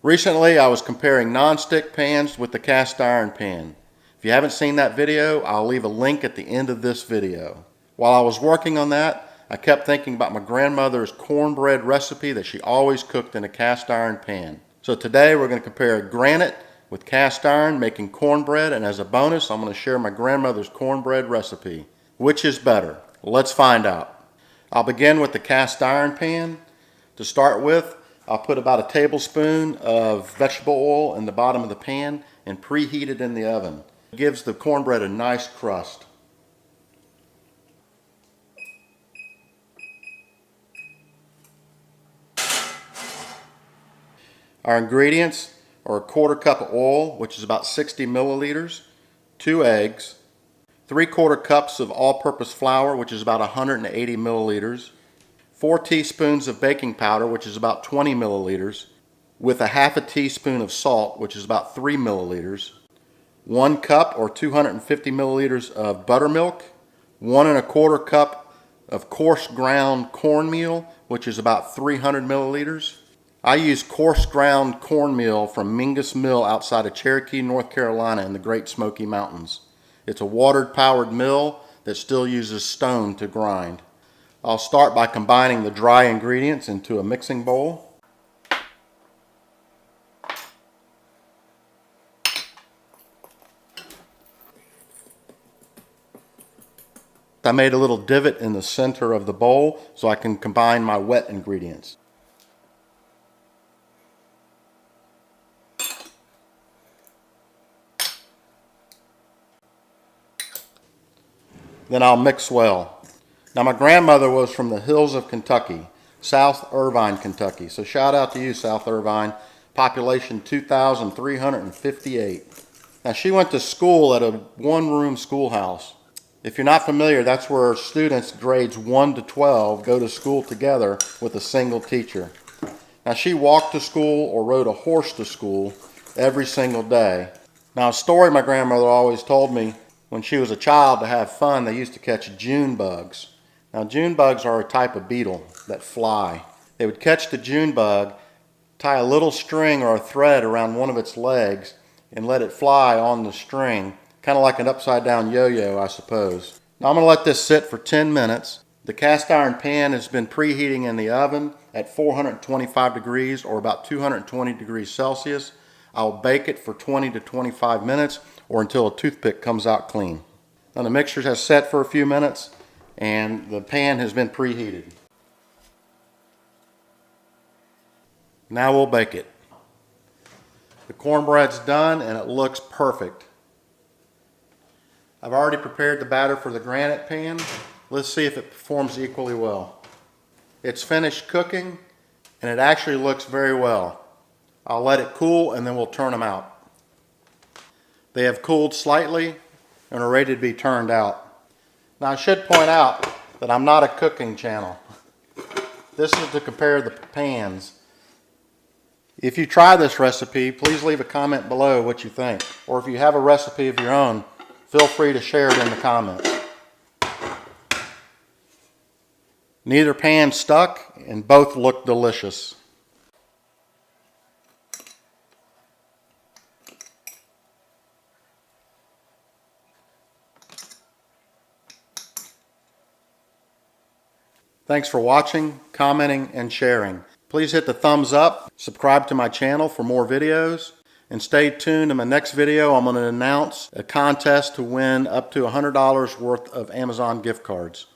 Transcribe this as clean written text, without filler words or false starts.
Recently I was comparing non-stick pans with the cast iron pan. If you haven't seen that video, I'll leave a link at the end of this video. While I was working on that, I kept thinking about my grandmother's cornbread recipe that she always cooked in a cast iron pan. So today we're going to compare granite with cast iron making cornbread, and as a bonus I'm going to share my grandmother's cornbread recipe. Which is better? Let's find out. I'll begin with the cast iron pan. To start with, I'll put about a tablespoon of vegetable oil in the bottom of the pan and preheat it in the oven. It gives the cornbread a nice crust. Our ingredients are a quarter cup of oil, which is about 60 milliliters, 2 eggs, 3/4 cups of all-purpose flour, which is about 180 milliliters, 4 teaspoons of baking powder, which is about 20 milliliters, with a half a teaspoon of salt, which is about 3 milliliters, 1 cup or 250 milliliters of buttermilk, 1 1/4 cup of coarse ground cornmeal, which is about 300 milliliters. I use coarse ground cornmeal from Mingus Mill outside of Cherokee, North Carolina in the Great Smoky Mountains. It's a water powered mill that still uses stone to grind. I'll start by combining the dry ingredients into a mixing bowl. I made a little divot in the center of the bowl so I can combine my wet ingredients. Then I'll mix well. Now my grandmother was from the hills of Kentucky, South Irvine, Kentucky. So shout out to you, South Irvine. Population 2,358. Now she went to school at a one-room schoolhouse. If you're not familiar, that's where students grades 1 to 12 go to school together with a single teacher. Now she walked to school or rode a horse to school every single day. Now a story my grandmother always told me, when she was a child, to have fun, they used to catch June bugs. Now June bugs are a type of beetle that fly. They would catch the June bug, tie a little string or a thread around one of its legs and let it fly on the string, kind of like an upside down yo-yo, I suppose. Now I'm going to let this sit for 10 minutes. The cast iron pan has been preheating in the oven at 425 degrees or about 220 degrees Celsius. I'll bake it for 20 to 25 minutes or until a toothpick comes out clean. Now the mixture has set for a few minutes and the pan has been preheated. Now we'll bake it. The cornbread's done and it looks perfect. I've already prepared the batter for the granite pan. Let's see if it performs equally well. It's finished cooking and it actually looks very well. I'll let it cool and then we'll turn them out. They have cooled slightly and are ready to be turned out. Now I should point out that I'm not a cooking channel. This is to compare the pans. If you try this recipe, please leave a comment below what you think. Or if you have a recipe of your own, feel free to share it in the comments. Neither pan stuck and both look delicious. Thanks for watching, commenting, and sharing. Please hit the thumbs up, subscribe to my channel for more videos, and stay tuned. In my next video, I'm going to announce a contest to win up to $100 worth of Amazon gift cards.